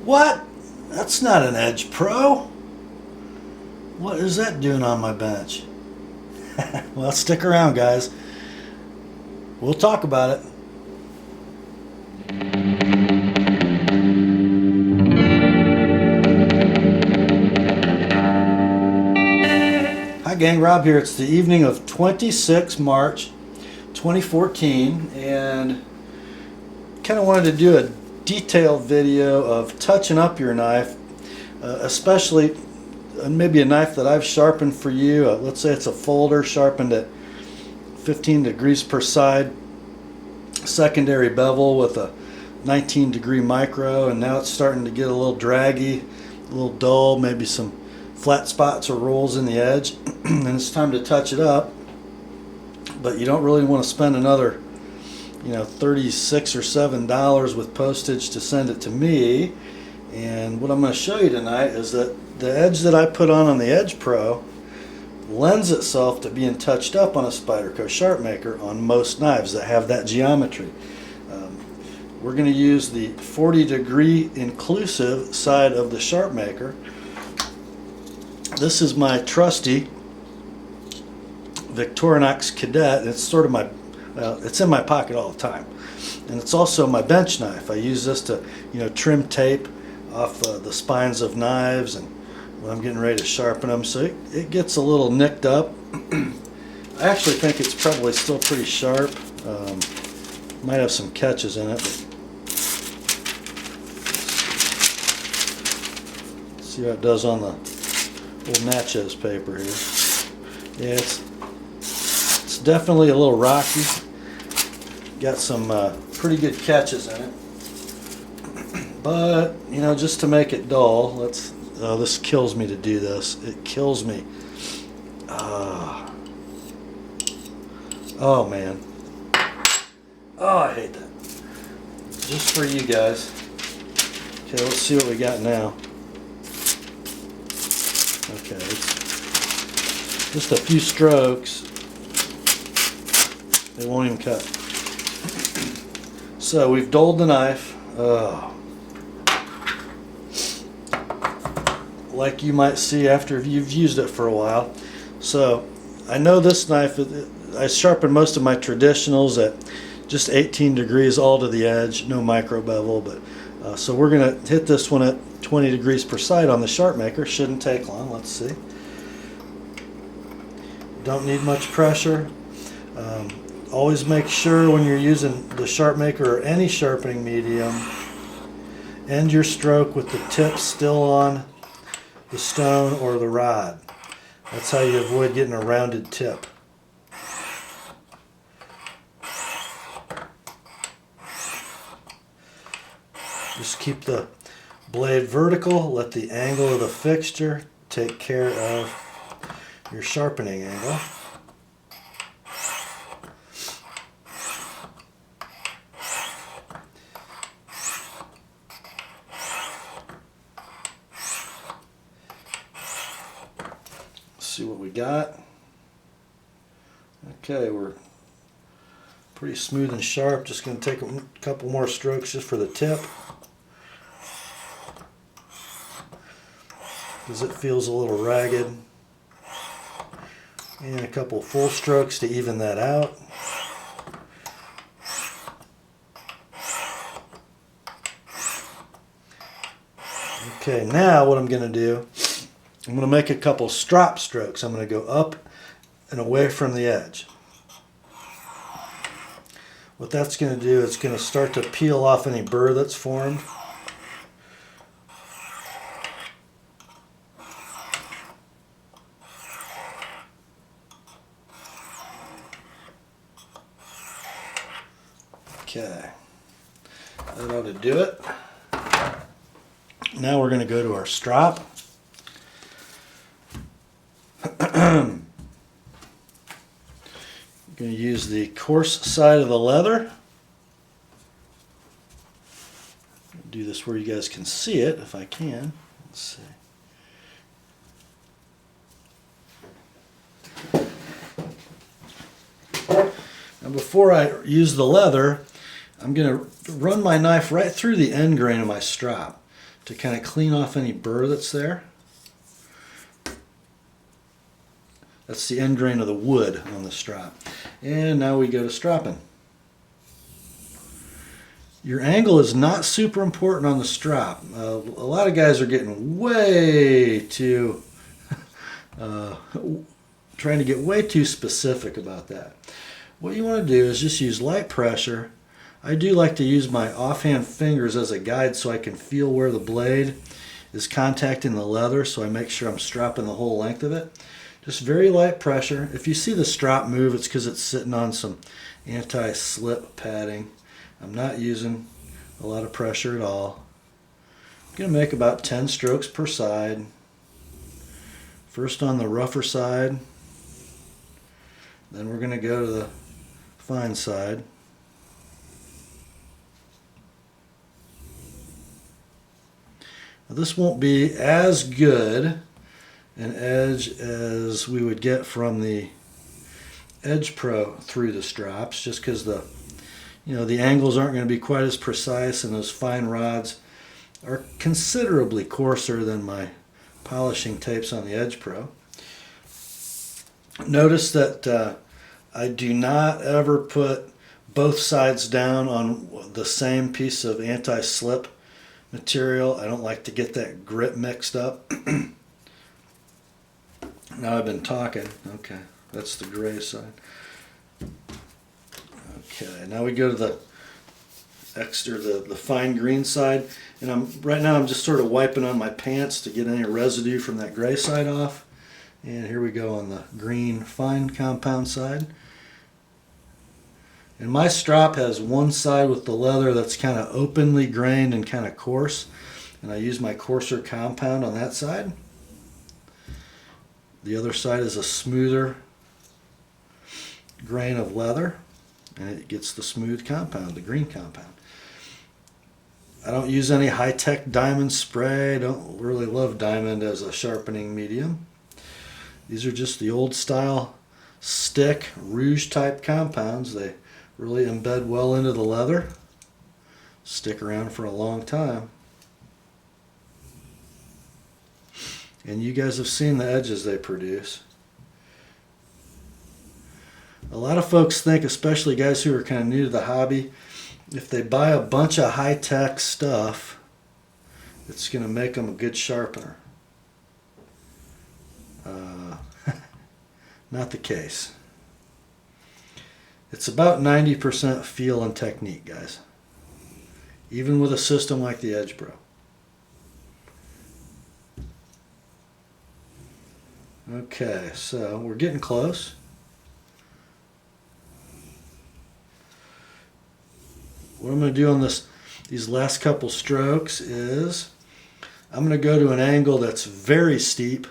What? That's not an Edge Pro. What is that doing on my bench? Well, stick around, guys. We'll talk about it. Hi gang, Rob here. It's the evening of 26 March 2014 and kind of wanted to do a detailed video of touching up your knife, especially maybe a knife that I've sharpened for you. Let's say it's a folder sharpened at 15 degrees per side, secondary bevel with a 19-degree micro, and now it's starting to get a little draggy, a little dull, maybe some flat spots or rolls in the edge, and it's time to touch it up. But you don't really want to spend another, $36 or $7 with postage to send it to me. And what I'm going to show you tonight is that the edge that I put on the Edge Pro lends itself to being touched up on a Spyderco Sharpmaker on most knives that have that geometry. We're going to use the 40-degree inclusive side of the Sharpmaker. This is my trusty Victorinox Cadet. It's sort of my, it's in my pocket all the time, and it's also my bench knife. I use this to, trim tape off the spines of knives, and when I'm getting ready to sharpen them, so it gets a little nicked up. I actually think it's probably still pretty sharp. Might have some catches in it. But see how it does on the little Natchez paper here. Yeah, it's definitely a little rocky. Got some pretty good catches in it. But, just to make it dull, oh, this kills me to do this. It kills me. Oh, man. Oh, I hate that. Just for you guys. Okay, let's see what we got now. Okay, it's just a few strokes. They won't even cut. So we've dulled the knife. Like you might see after you've used it for a while. So I know this knife, I sharpen most of my traditionals at just 18 degrees all to the edge, no micro bevel. But so we're going to hit this one at 20 degrees per side on the Sharpmaker. Shouldn't take long. Let's see. Don't need much pressure. Always make sure when you're using the Sharpmaker or any sharpening medium, end your stroke with the tip still on the stone or the rod. That's how you avoid getting a rounded tip. Just keep the blade vertical, let the angle of the fixture take care of your sharpening angle. See what we got. Okay, we're pretty smooth and sharp. Just going to take a couple more strokes just for the tip, because it feels a little ragged, and a couple full strokes to even that out. Okay, now what I'm going to do, I'm going to make a couple strop strokes. I'm going to go up and away from the edge. What that's going to do, it's going to start to peel off any burr that's formed. Okay, that ought to do it. Now we're going to go to our strop. I'm going to use the coarse side of the leather. Do this where you guys can see it, if I can. Let's see. Now before I use the leather, I'm going to run my knife right through the end grain of my strop. to kind of clean off any burr that's there. That's the end grain of the wood on the strop. And now we go to stropping. Your angle is not super important on the strop. A lot of guys are getting way too, trying to get way too specific about that. What you want to do is just use light pressure. I do like to use my offhand fingers as a guide so I can feel where the blade is contacting the leather, so I make sure I'm stropping the whole length of it. Just very light pressure. If you see the strop move, it's because it's sitting on some anti-slip padding. I'm not using a lot of pressure at all. I'm going to make about 10 strokes per side. First on the rougher side, then we're going to go to the fine side. Now this won't be as good an edge as we would get from the Edge Pro through the strops, just because the angles aren't going to be quite as precise, and those fine rods are considerably coarser than my polishing tapes on the Edge Pro. Notice that I do not ever put both sides down on the same piece of anti-slip material. I don't like to get that grit mixed up. Now I've been talking. Okay, that's the gray side. Okay, now we go to the extra, the fine green side, and right now I'm just sort of wiping on my pants to get any residue from that gray side off. And here we go on the green fine compound side. And my strop has one side with the leather that's kind of openly grained and kind of coarse, and I use my coarser compound on that side. The other side is a smoother grain of leather, and it gets the smooth compound, the green compound. I don't use any high-tech diamond spray. I don't really love diamond as a sharpening medium. These are just the old style stick rouge type compounds. They really embed well into the leather, stick around for a long time. And you guys have seen the edges they produce. A lot of folks think, especially guys who are kind of new to the hobby, if they buy a bunch of high-tech stuff, it's going to make them a good sharpener. Not the case. It's about 90% feel and technique, guys. Even with a system like the Edge Pro. Okay, so we're getting close. What I'm going to do on these last couple strokes is I'm going to go to an angle that's very steep,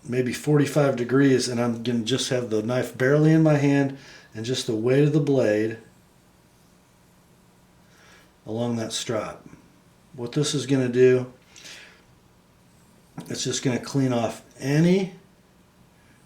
maybe 45 degrees, and I'm going to just have the knife barely in my hand and just the weight of the blade along that strop. What this is going to do, it's just going to clean off any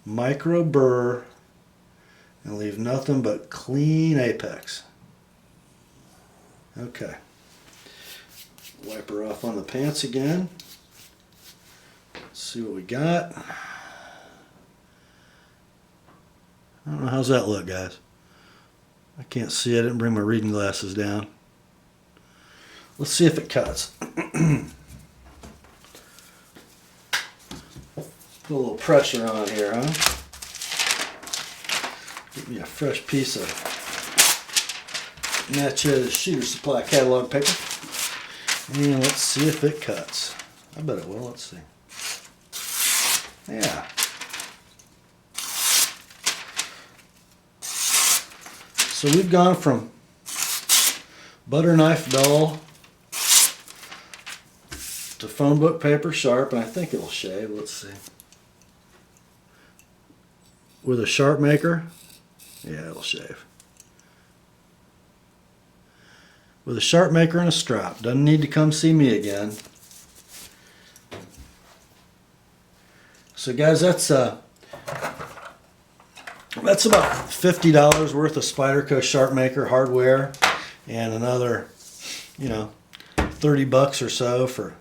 micro burr and leave nothing but clean apex. Okay. Wipe her off on the pants again. Let's see what we got. I don't know, how's that look, guys? I can't see. I didn't bring my reading glasses down. Let's see if it cuts. Put a little pressure on here, huh? Get me a fresh piece of Natchez Shooter Supply catalog paper. And let's see if it cuts. I bet it will. Let's see. Yeah. So we've gone from butter knife dull to phone book paper sharp, and I think it'll shave. Let's see. With a Sharpmaker, yeah, it'll shave. With a Sharpmaker and a Strop. Doesn't need to come see me again. So guys, that's about $50 worth of Spyderco Sharpmaker hardware, and another, $30 30 bucks or so for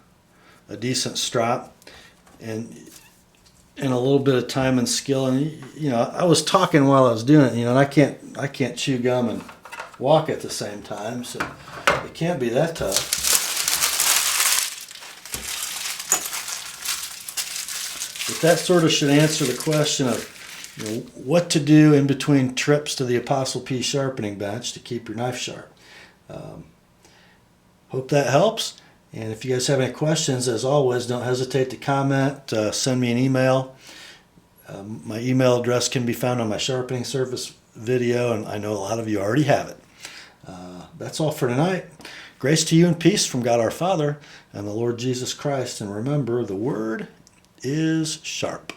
a decent strop, and a little bit of time and skill. And I was talking while I was doing it, and I can't chew gum and walk at the same time, so it can't be that tough. But that sort of should answer the question of what to do in between trips to the TheApostleP sharpening bench to keep your knife sharp. Hope that helps. And if you guys have any questions, as always, don't hesitate to comment, send me an email. My email address can be found on my sharpening service video, and I know a lot of you already have it. That's all for tonight. Grace to you and peace from God our Father and the Lord Jesus Christ. And remember, the word is sharp.